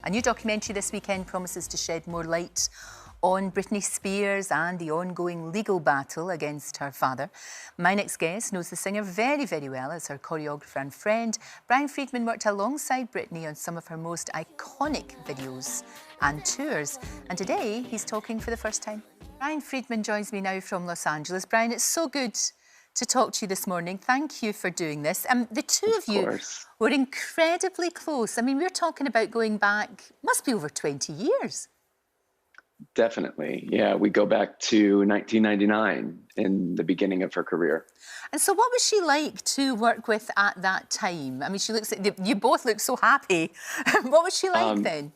A new documentary this weekend promises to shed more light on Britney Spears and the ongoing legal battle against her father. My next guest knows the singer very, very well as her choreographer and friend. Brian Friedman worked alongside Britney on some of her most iconic videos and tours. And today, he's talking for the first time. Brian Friedman joins me now from Los Angeles. Brian, it's so good to talk to you this morning. Thank you for doing this. The two of you were incredibly close. I mean, we're talking about going back, must be over 20 years. Definitely. Yeah, we go back to 1999 in the beginning of her career. And so what was she like to work with at that time? I mean, she looks, you both look so happy. What was she like then?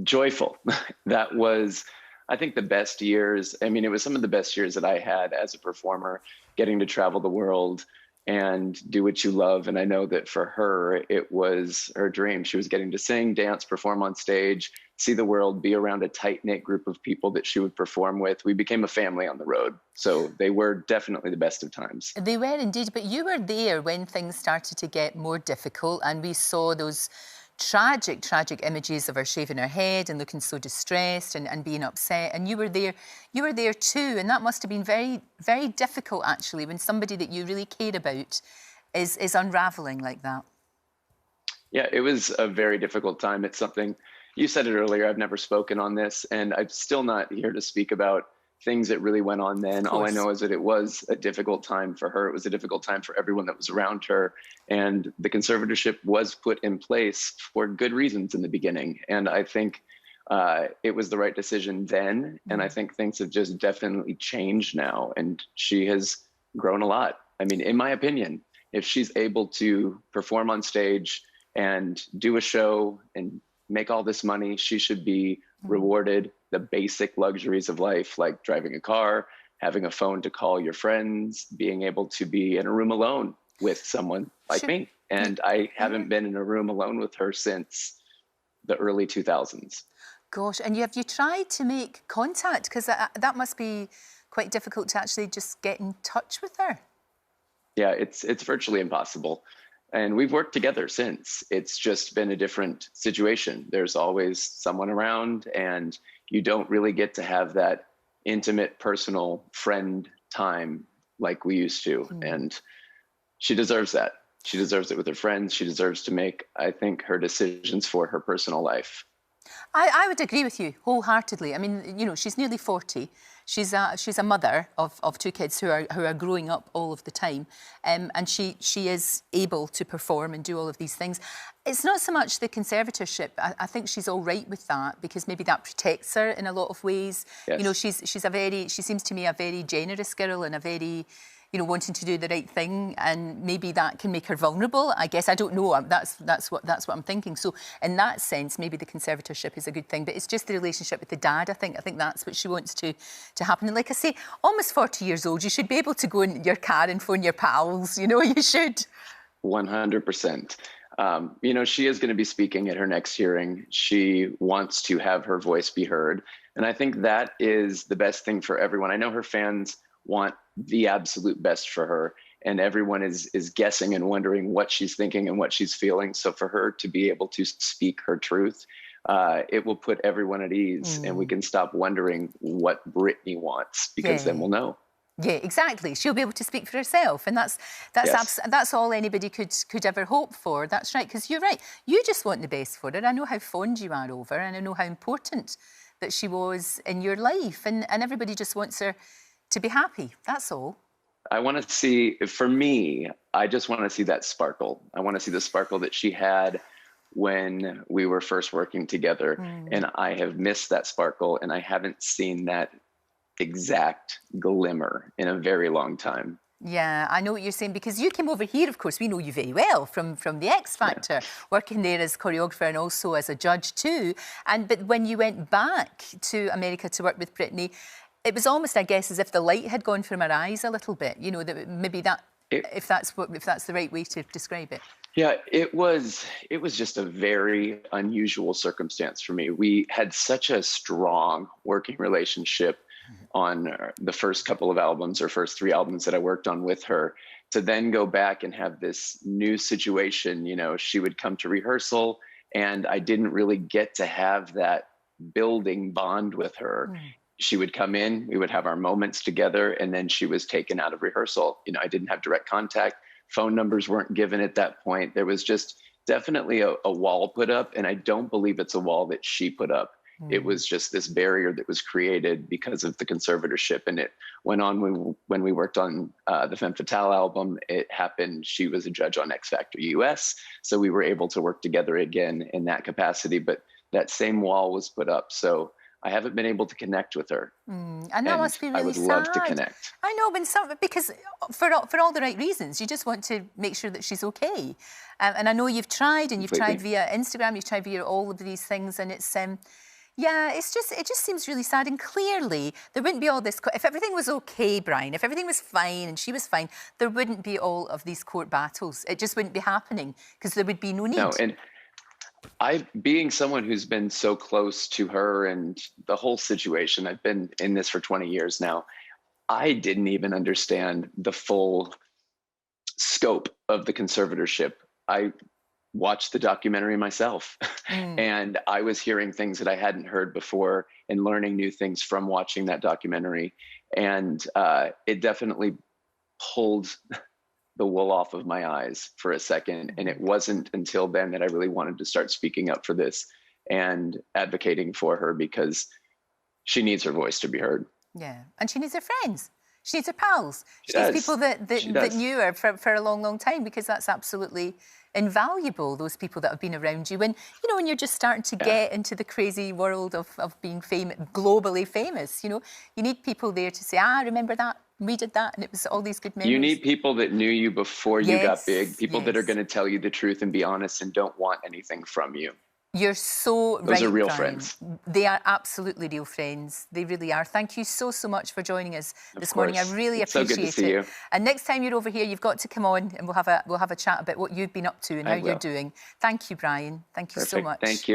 Joyful. That was, I think, the best years. I mean, it was some of the best years that I had as a performer, getting to travel the world and do what you love. And I know that for her, it was her dream. She was getting to sing, dance, perform on stage, see the world, be around a tight-knit group of people that she would perform with. We became a family on the road. So they were definitely the best of times. They were indeed, but you were there when things started to get more difficult, and we saw those tragic images of her shaving her head and looking so distressed and being upset. And you were there too. And that must have been very, very difficult, actually, when somebody that you really care about is unraveling like that. Yeah, it was a very difficult time. It's something, you said it earlier, I've never spoken on this, and I'm still not here to speak about things that really went on then. All I know is that it was a difficult time for her. It was a difficult time for everyone that was around her. And the conservatorship was put in place for good reasons in the beginning. And I think it was the right decision then. And I think things have just definitely changed now. And she has grown a lot. I mean, in my opinion, if she's able to perform on stage and do a show and make all this money, she should be rewarded the basic luxuries of life, like driving a car, having a phone to call your friends, being able to be in a room alone with someone like me. And I haven't been in a room alone with her since the early 2000s. Gosh, and have you tried to make contact? Because that must be quite difficult to actually just get in touch with her. Yeah, it's virtually impossible. And we've worked together since. It's just been a different situation. There's always someone around, and you don't really get to have that intimate, personal friend time like we used to. And she deserves that. She deserves it with her friends. She deserves to make, I think, her decisions for her personal life. I would agree with you wholeheartedly. I mean, you know, she's nearly 40. She's a mother of two kids who are growing up all of the time, and she is able to perform and do all of these things. It's not so much the conservatorship. I think she's all right with that because maybe that protects her in a lot of ways. Yes. You know, she seems to me a very generous girl and a very, you know, wanting to do the right thing, and maybe that can make her vulnerable. I guess, I don't know. That's what I'm thinking. So in that sense, maybe the conservatorship is a good thing. But it's just the relationship with the dad. I think that's what she wants to happen. And like I say, almost 40 years old, you should be able to go in your car and phone your pals. You know, you should. 100%. You know, she is going to be speaking at her next hearing. She wants to have her voice be heard. And I think that is the best thing for everyone. I know her fans want the absolute best for her, and everyone is guessing and wondering what she's thinking and what she's feeling. So for her to be able to speak her truth, it will put everyone at ease, and we can stop wondering what Britney wants, because then we'll know. Yeah, exactly. She'll be able to speak for herself, and that's all anybody could ever hope for. That's right, because you're right. You just want the best for her. I know how fond you are of her, and I know how important that she was in your life, and everybody just wants her to be happy. That's all. I want to see, for me, I just want to see that sparkle. I want to see the sparkle that she had when we were first working together. And I have missed that sparkle, and I haven't seen that exact glimmer in a very long time. Yeah, I know what you're saying, because you came over here, of course, we know you very well from the X Factor, working there as choreographer and also as a judge too. But when you went back to America to work with Britney, it was almost, I guess, as if the light had gone from her eyes a little bit. You know, that maybe if that's the right way to describe it. Yeah, it was just a very unusual circumstance for me. We had such a strong working relationship on the first couple of albums, or first 3 albums that I worked on with her, to then go back and have this new situation. You know, she would come to rehearsal And I didn't really get to have that building bond with her. She would come in, we would have our moments together, and then she was taken out of rehearsal. You know, I didn't have direct contact. Phone numbers weren't given at that point. There was just definitely a wall put up, and I don't believe it's a wall that she put up. It was just this barrier that was created because of the conservatorship, and it went on when we worked on the Femme Fatale album. It happened. She was a judge on X Factor US, so we were able to work together again in that capacity. But that same wall was put up, so I haven't been able to connect with her. And that must be really I would sad. love to connect. I know, because for all the right reasons, you just want to make sure that she's okay. And I know you've tried, and you've tried via Instagram, you've tried via all of these things, and it's yeah, it just seems really sad. And clearly, there wouldn't be all this. If everything was okay, Brian, if everything was fine and she was fine, there wouldn't be all of these court battles. It just wouldn't be happening because there would be no need. No, and being someone who's been so close to her and the whole situation, I've been in this for 20 years now. I didn't even understand the full scope of the conservatorship. I watched the documentary myself and I was hearing things that I hadn't heard before and learning new things from watching that documentary. And it definitely pulled the wool off of my eyes for a second. And it wasn't until then that I really wanted to start speaking up for this and advocating for her, because she needs her voice to be heard. Yeah, and she needs her friends. She needs her pals. She does. needs people that knew her for a long, long time, because that's absolutely invaluable, those people that have been around you. When, you know, when you're just starting to get into the crazy world of being famous, globally famous, you know, you need people there to say, remember that? We did that, and it was all these good memories. You need people that knew you before you got big, people that are going to tell you the truth and be honest and don't want anything from you. You're so right, Those are real Brian. friends. They are absolutely real friends. They really are. Thank you so much for joining us this morning. I really appreciate so good to see you. And next time you're over here, you've got to come on and we'll have a chat about what you've been up to and how you're doing. Thank you, Brian. Thank you so much. Thank you.